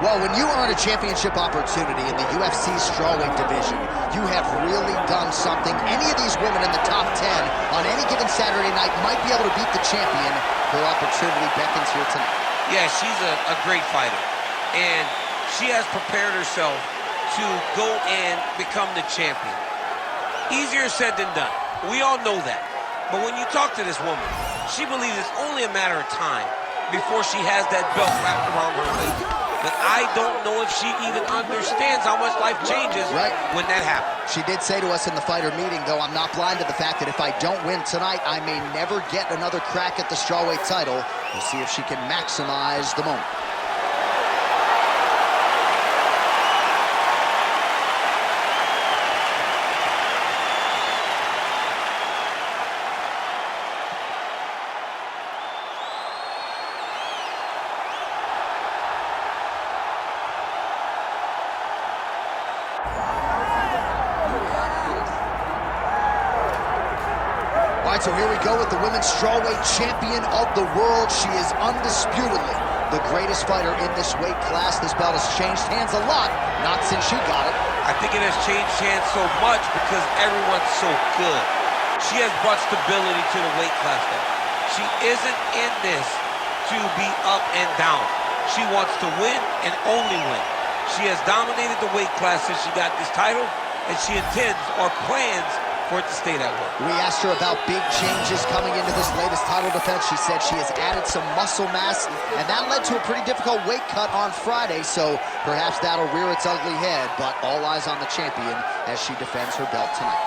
Well, when you earn a championship opportunity in the UFC strawweight division, you have really done something. Any of these women in the top 10 on any given Saturday night might be able to beat the champion. Her opportunity beckons here tonight. Yeah, she's a great fighter, and she has prepared herself to go and become the champion. Easier said than done. We all know that. But when you talk to this woman, she believes it's only a matter of time before she has that belt wrapped around her waist. But I don't know if she even understands how much life changes when that happens. She did say to us in the fighter meeting, though, I'm not blind to the fact that if I don't win tonight, I may never get another crack at the strawweight title. We'll see if she can maximize the moment. So here we go with the women's strawweight champion of the world. She is undisputedly the greatest fighter in this weight class. This belt has changed hands a lot, not since she got it. I think it has changed hands so much because everyone's so good. She has brought stability to the weight class though. She isn't in this to be up and down. She wants to win and only win. She has dominated the weight class since she got this title, and she intends or plans for it to stay that way. We asked her about big changes coming into this latest title defense. She said she has added some muscle mass, and that led to a pretty difficult weight cut on Friday, so perhaps that'll rear its ugly head, but all eyes on the champion as she defends her belt tonight.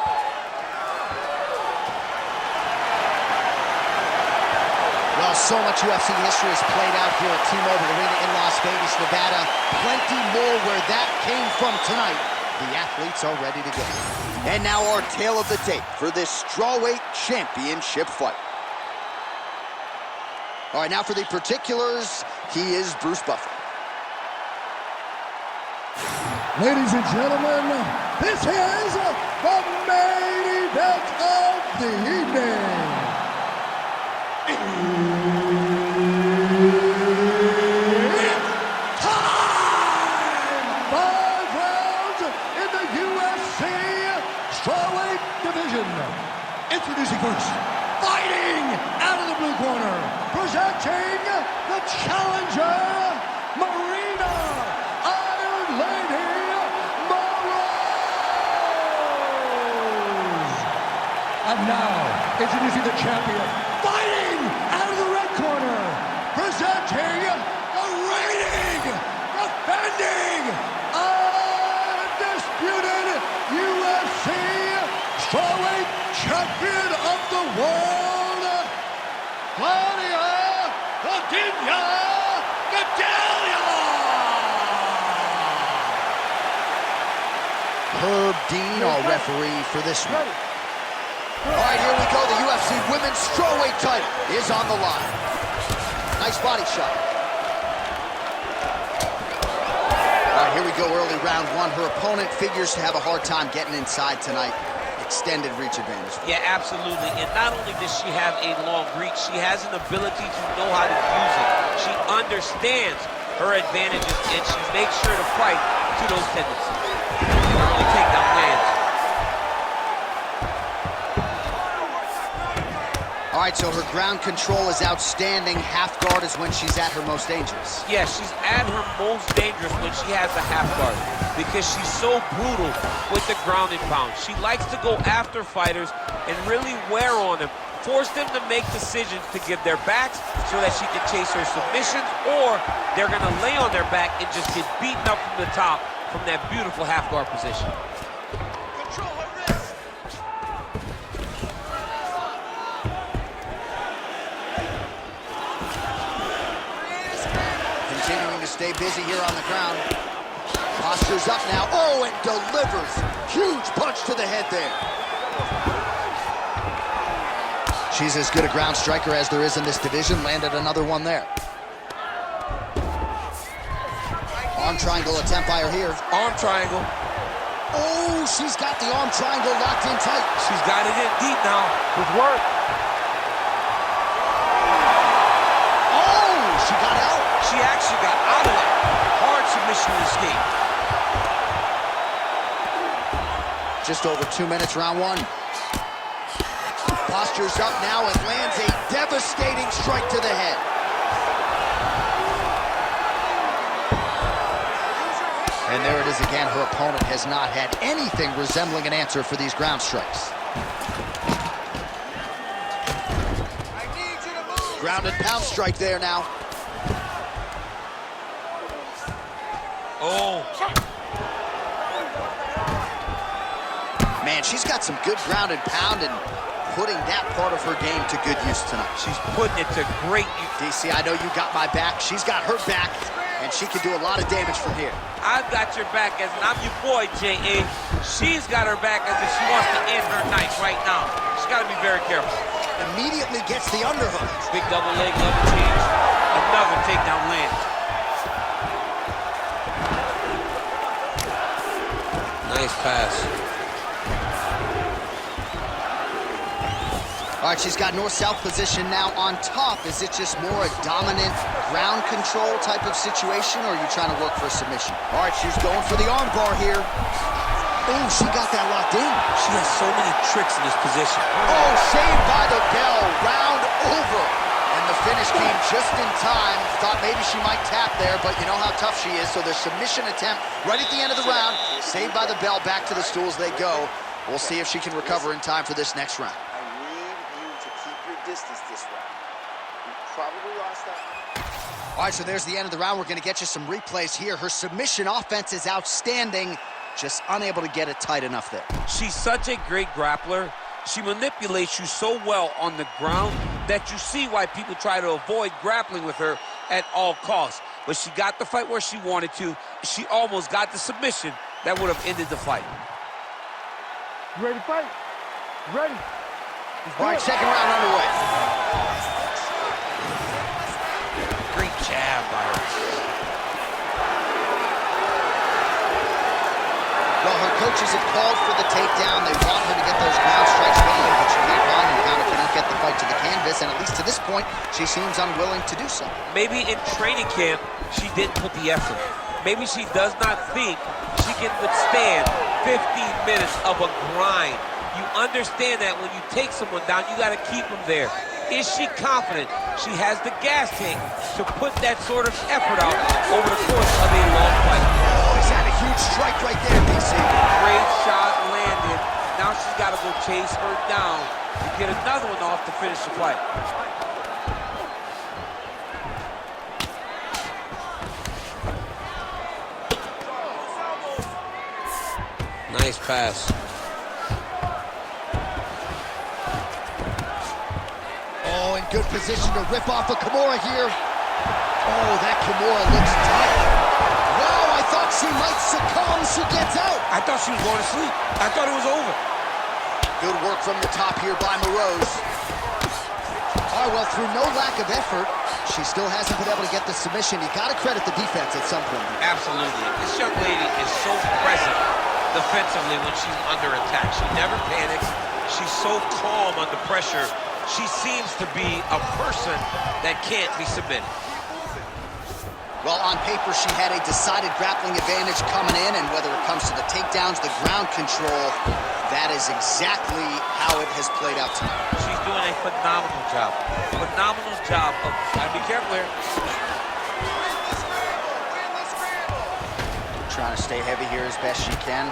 Well, so much UFC history has played out here at T-Mobile Arena in Las Vegas, Nevada. Plenty more where that came from tonight. The athletes are ready to go. And now our tale of the tape for this strawweight championship fight. All right, now for the particulars, he is Bruce Buffer. Ladies and gentlemen, this is the main event of the evening. Introducing first, fighting out of the blue corner, presenting the challenger, Maryna Iron Lady Moroz. And now, introducing the champion, fighting out of the red corner, presenting the reigning, defending, undisputed UFC strawweight champion of the world, Claudia Gadelha. Herb Dean, our referee for this one. All right, here we go. The UFC women's strawweight title is on the line. Nice body shot. All right, here we go, early round one. Her opponent figures to have a hard time getting inside tonight. Extended reach advantage. Yeah, absolutely. And not only does she have a long reach, she has an ability to know how to use it. She understands her advantages, and she makes sure to fight to those tendencies. Early takedown lands. All right, so her ground control is outstanding. Half guard is when she's at her most dangerous. Yeah, she's at her most dangerous when she has a half guard because she's so brutal with the ground and pound. She likes to go after fighters and really wear on them, force them to make decisions to give their backs so that she can chase her submissions, or they're going to lay on their back and just get beaten up from the top from that beautiful half guard position. Control her wrist. Continuing to stay busy here on the ground. Posture's up now. Oh, and delivers. Huge punch to the head there. She's as good a ground striker as there is in this division. Landed another one there. Arm triangle attempt by her here. Arm triangle. Oh, she's got the arm triangle locked in tight. She's got it in deep now. Good work. Oh, she got out. She actually got out of it. Hard submission. just over 2 minutes, round one. Postures up now and lands a devastating strike to the head. And there it is again. Her opponent has not had anything resembling an answer for these ground strikes. Ground and pound strike there now. Oh. Man, she's got some good ground and pound and putting that part of her game to good use tonight. She's putting it to great use. DC, I know you got my back. She's got her back, and she can do a lot of damage from here. I've got your back as I'm your boy, J.A. She's got her back as if she wants to end her night right now. She's got to be very careful. Immediately gets the underhook. Big double leg level change. Another takedown lands. Nice pass. All right, she's got north-south position now on top. Is it just more a dominant ground control type of situation, or are you trying to work for a submission? All right, she's going for the arm bar here. Oh, she got that locked in. She has so many tricks in this position. Oh, saved by the bell. Round over. And the finish came just in time. Thought maybe she might tap there, but you know how tough she is. So the submission attempt right at the end of the round. Saved by the bell. Back to the stools they go. We'll see if she can recover in time for this next round. I need you to keep your distance this round. You probably lost that one. All right, so there's the end of the round. We're going to get you some replays here. Her submission offense is outstanding. Just unable to get it tight enough there. She's such a great grappler. She manipulates you so well on the ground that you see why people try to avoid grappling with her at all costs. But she got the fight where she wanted to. She almost got the submission that would have ended the fight. You ready to fight? Ready. All right, second round underway. Great jab by her. Well, her coaches have called for the takedown. They want her to get those ground strikes going, but she can't find them. Counter cannot get the fight to the canvas, and at least to this point, she seems unwilling to do so. Maybe in training camp, she didn't put the effort. Maybe she does not think she can withstand 15 minutes of a grind. You understand that when you take someone down, you got to keep them there. Is she confident she has the gas tank to put that sort of effort out over the course of a long fight? Oh, he's had a huge strike right there, DC. Great shot landed. Now she's got to go chase her down to get another one off to finish the fight. Nice pass. Oh, in good position to rip off a Kimura here. Oh, that Kimura looks tight. Wow, I thought she might succumb. She gets out. I thought she was going to sleep. I thought it was over. Good work from the top here by Moroz. All right, well, through no lack of effort, she still hasn't been able to get the submission. You got to credit the defense at some point. Absolutely. This young lady is so present defensively when she's under attack. She never panics. She's so calm under pressure. She seems to be a person that can't be submitted. Well, on paper, she had a decided grappling advantage coming in, and whether it comes to the takedowns, the ground control, that is exactly how it has played out tonight. She's doing a phenomenal job. Phenomenal job of, gotta be careful here. Trying to stay heavy here as best she can.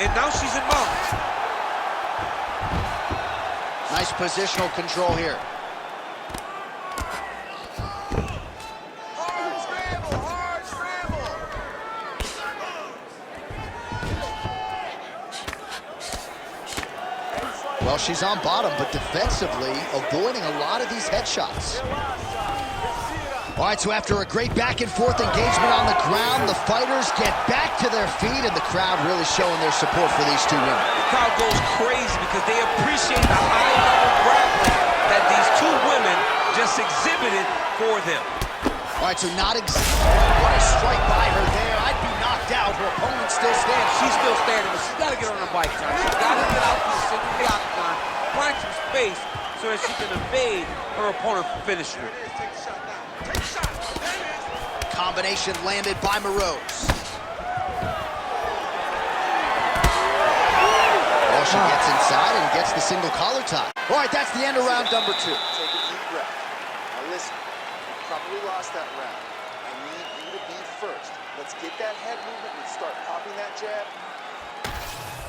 And now she's in mount. Nice positional control here. Well, she's on bottom, but defensively avoiding a lot of these headshots. All right, so after a great back-and-forth engagement on the ground, the fighters get back to their feet, and the crowd really showing their support for these two women. The crowd goes crazy because they appreciate the high-level grappling that these two women just exhibited for them. All right, so what a strike by her there. I'd be knocked out. Her opponent still standing. She's still standing, but she's got to get on her bike, John. She's got to get out to the center of the octagon, find some space so that she can evade her opponent from finishing her. Combination landed by Moroz. she gets inside and gets the single collar tie. All right, that's the end of round number 2. Take a deep breath. Now listen, you probably lost that round. I need you to be first. Let's get that head movement and start popping that jab.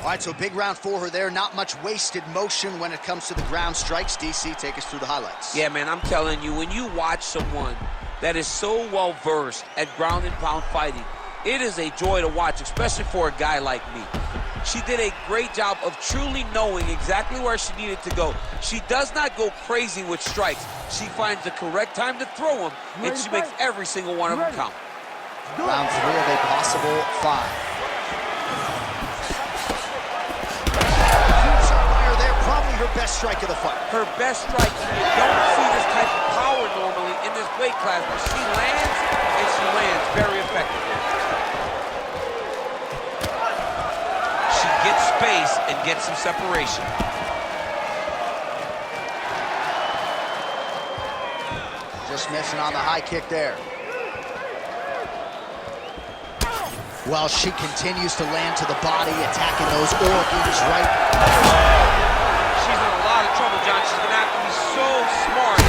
All right, so big round for her there. Not much wasted motion when it comes to the ground strikes. DC, take us through the highlights. Yeah, man, I'm telling you, when you watch someone that is so well-versed at ground and pound fighting, it is a joy to watch, especially for a guy like me. She did a great job of truly knowing exactly where she needed to go. She does not go crazy with strikes. She finds the correct time to throw them, and she makes every single one of them count. Round 3 of a possible 5. Her best strike of the fight. Her best strike. You don't see this type of power normally in this weight class, but she lands, and she lands very effectively. She gets space and gets some separation. Just missing on the high kick there. Well, she continues to land to the body, attacking those organs right. Trouble, John. She's gonna have to be so smart.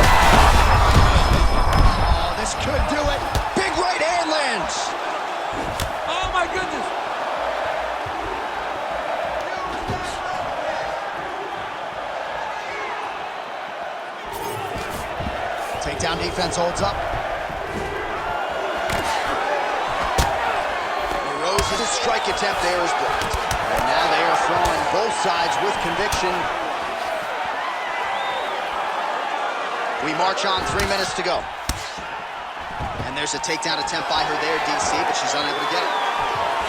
Oh, this could do it. Big right hand lands. Oh my goodness. Takedown defense holds up. Moroz's strike attempt there is blocked. And now they are throwing both sides with conviction. We march on, 3 minutes to go. And there's a takedown attempt by her there, DC, but she's unable to get it.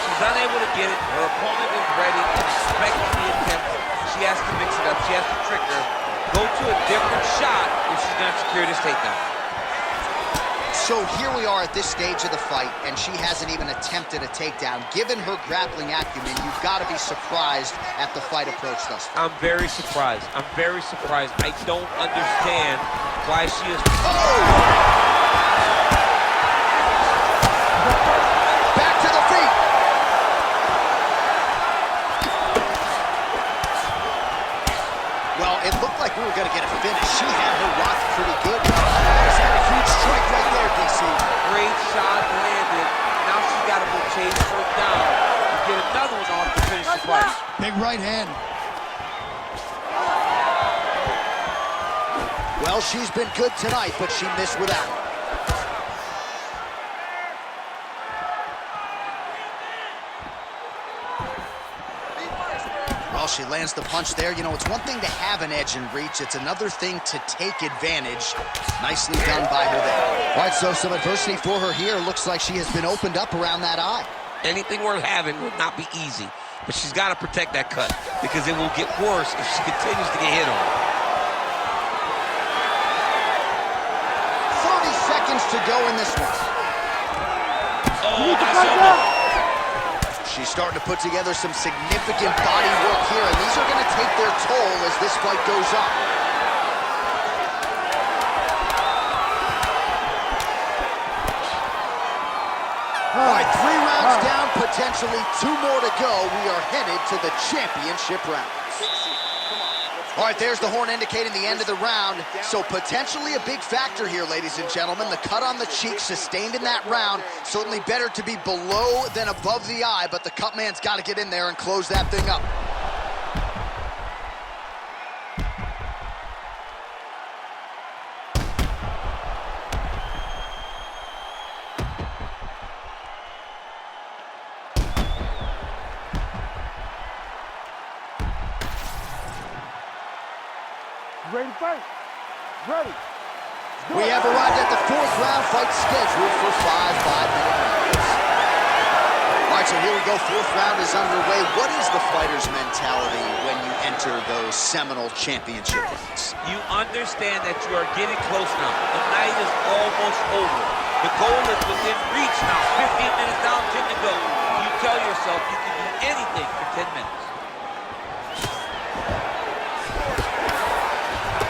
She's unable to get it. Her opponent is ready and expecting the attempt. She has to mix it up. She has to trick her. Go to a different shot if she's going to secure this takedown. So here we are at this stage of the fight, and she hasn't even attempted a takedown. Given her grappling acumen, you've got to be surprised at the fight approach thus far. I'm very surprised. I'm very surprised. I don't understand why she is... Back to the feet! Well, it looked like we were going to get a finish. She had her rocked pretty good. She's had a huge strike right there, DC. Great shot landed. Now she's got to go chase her down and get another one off to finish the fight. Big right hand. Well, she's been good tonight, but she missed without it. Well, she lands the punch there. You know, it's one thing to have an edge and reach. It's another thing to take advantage. Nicely done by her there. All right, so some adversity for her here. Looks like she has been opened up around that eye. Anything worth having would not be easy, but she's got to protect that cut because it will get worse if she continues to get hit on. 30 seconds to go in this one. Oh, nice elbow. She's starting to put together some significant body work here, and these are going to take their toll as this fight goes on. All right, 3 rounds down, potentially 2 more to go. We are headed to the championship rounds. All right, there's the horn indicating the end of the round. So potentially a big factor here, ladies and gentlemen. The cut on the cheek sustained in that round. Certainly better to be below than above the eye, but the cut man's got to get in there and close that thing up. Ready to fight? Ready. We have arrived at the 4th round fight scheduled for 5 5-minute rounds. All right, so here we go. 4th round is underway. What is the fighter's mentality when you enter those seminal championship rounds? You understand that you are getting close now. The night is almost over. The goal is within reach now. 15 minutes down, 10 to go. You tell yourself you can do anything for 10 minutes.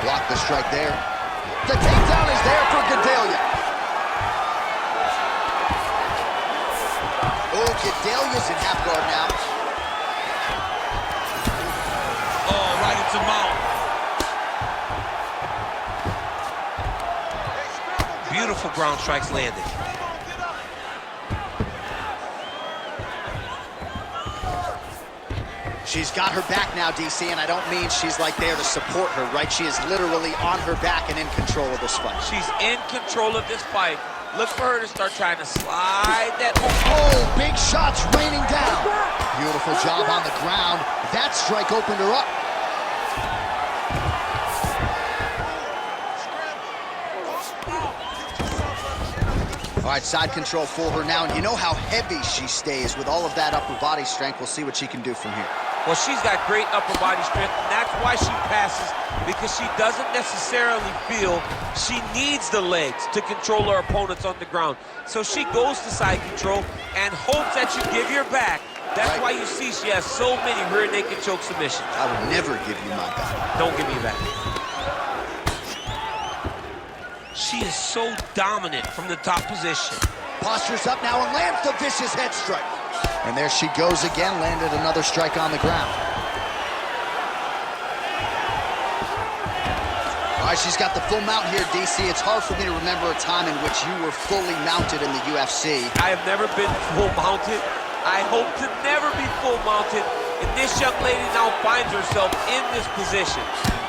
Block the strike there. The takedown is there for Gadelha. Oh, Gadelha's in half guard now. him out. Beautiful ground strikes landed. She's got her back now, DC, and I don't mean she's like there to support her, right? She is literally on her back and in control of this fight. She's in control of this fight. Look for her to start trying to slide that. Oh, big shots raining down. Beautiful job on the ground. That strike opened her up. All right, side control for her now, and you know how heavy she stays with all of that upper body strength. We'll see what she can do from here. Well, she's got great upper body strength, and that's why she passes, because she doesn't necessarily feel she needs the legs to control her opponents on the ground. So she goes to side control and hopes that you give your back. That's right. Why you see she has so many rear naked choke submissions. I would never give you my back. Don't give me back. She is so dominant from the top position. Postures up now and lands the vicious head strike. And there she goes again, landed another strike on the ground. All right, she's got the full mount here, DC. It's hard for me to remember a time in which you were fully mounted in the UFC. I have never been full mounted. I hope to never be full mounted. And this young lady now finds herself in this position.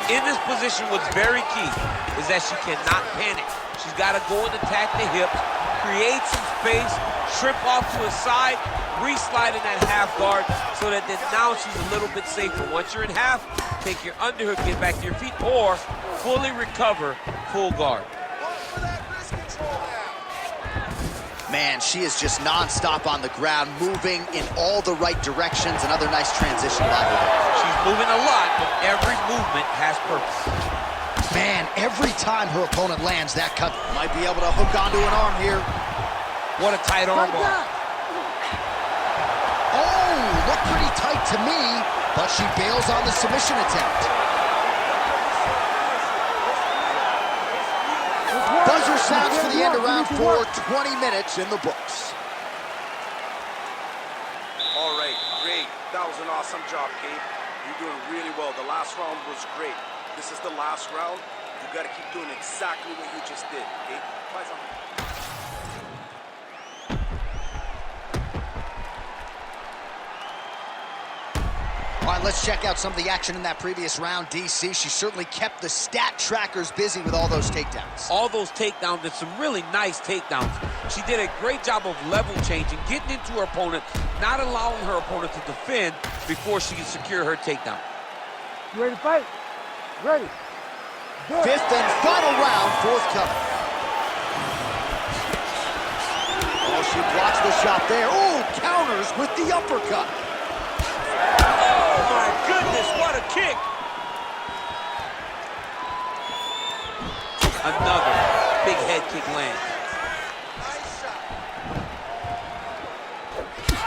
In this position, what's very key is that she cannot panic. She's got to go and attack the hips, create some space, shrimp off to a side, re-slide in that half guard so that then now she's a little bit safer. Once you're in half, take your underhook, get back to your feet, or fully recover, full guard. Man, she is just non-stop on the ground, moving in all the right directions. Another nice transition by her. She's moving a lot, but every movement has purpose. Man, every time her opponent lands that cut, might be able to hook onto an arm here. What a tight arm bar. Oh, looked pretty tight to me, but she bails on the submission attempt. Buzzer sounds for the end of round 4, 20 minutes in the books. All right, great. That was an awesome job, Gabe. You're doing really well. The last round was great. This is the last round. You got to keep doing exactly what you just did, okay? Try something. All right, let's check out some of the action in that previous round, DC. She certainly kept the stat trackers busy with all those takedowns. All those takedowns, and some really nice takedowns. She did a great job of level changing, getting into her opponent, not allowing her opponent to defend before she can secure her takedown. You ready to fight? Ready. Good. Fifth and final round, forthcoming. Oh, she blocks the shot there. Oh, counters with the uppercut. Oh, my goodness, what a kick. Another big head kick lands.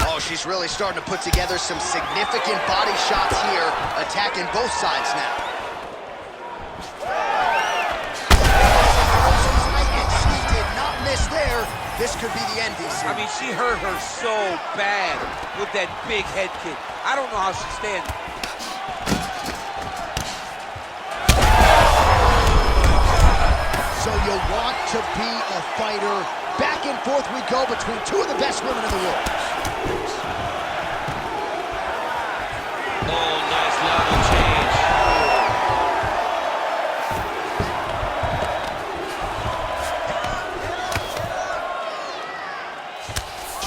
Oh, she's really starting to put together some significant body shots here, attacking both sides now. And she did not miss there. This could be the end, DC. I mean, she hurt her so bad with that big head kick. I don't know how she's standing. So you want to be a fighter. Back and forth we go between two of the best women in the world. Oh, nice level change.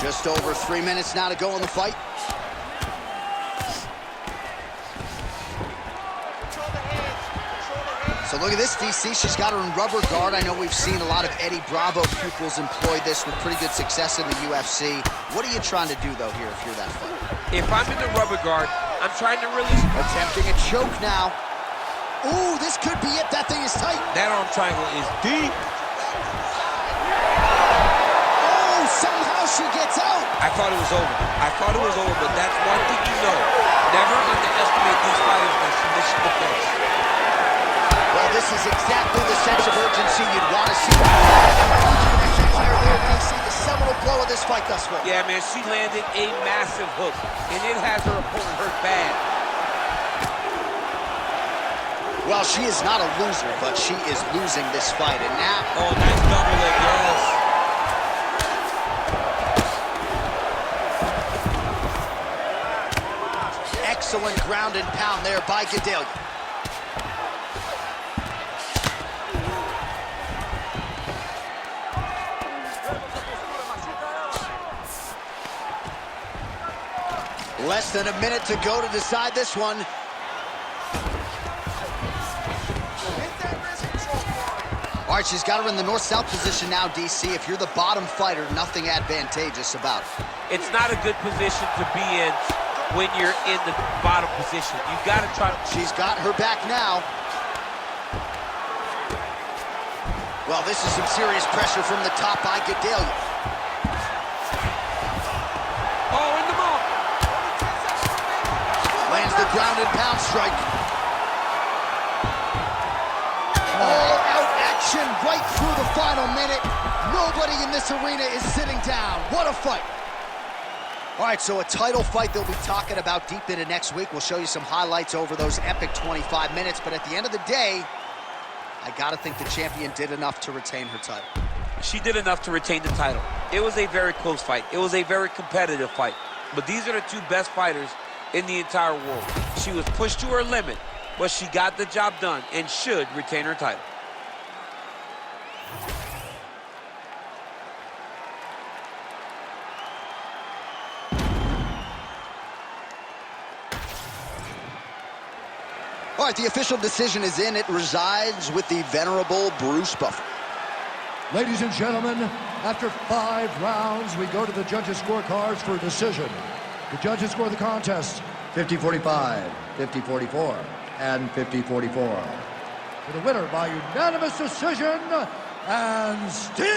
Just over 3 minutes now to go in the fight. So look at this, DC. She's got her in rubber guard. I know we've seen a lot of Eddie Bravo pupils employ this with pretty good success in the UFC. What are you trying to do, though, here if you're that fighter? If I'm in the rubber guard, I'm trying to really... Attempting a choke now. Ooh, this could be it. That thing is tight. That arm triangle is deep. Oh, somehow she gets out. I thought it was over. But that's one thing you know. Never underestimate these fighters by submission defense. Well, this is exactly the sense of urgency you'd want to see. The seminal blow of this fight thus far. Yeah, man, she landed a massive hook, and it has her opponent hurt bad. Well, she is not a loser, but she is losing this fight. And now... Oh, nice double leg, yes. Excellent ground and pound there by Gadelha. Less than a minute to go to decide this one. All right, she's got her in the north-south position now, DC. If you're the bottom fighter, nothing advantageous about it. It's not a good position to be in when you're in the bottom position. You've got to try. She's got her back now. Well, this is some serious pressure from the top by Gadelha. Oh, in the mouth. Lands the ground and pound strike. All-out action right through the final minute. Nobody in this arena is sitting down. What a fight. All right, so a title fight they'll be talking about deep into next week. We'll show you some highlights over those epic 25 minutes, but at the end of the day, I gotta think the champion did enough to retain her title. She did enough to retain the title. It was a very close fight. It was a very competitive fight. But these are the two best fighters in the entire world. She was pushed to her limit, but she got the job done and should retain her title. All right, the official decision is in. It resides with the venerable Bruce Buffer. Ladies and gentlemen, after 5 rounds, we go to the judges' scorecards for a decision. The judges score the contest 50-45, 50-44, and 50-44. For the winner by unanimous decision, and still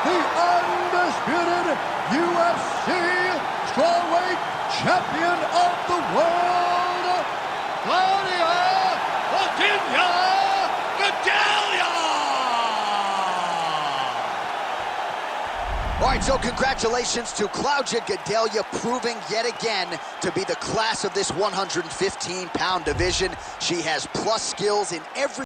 the undisputed UFC strawweight champion of the world, Claudia Gadelha! All right, so congratulations to Claudia Gadelha, proving yet again to be the class of this 115-pound division. She has plus skills in every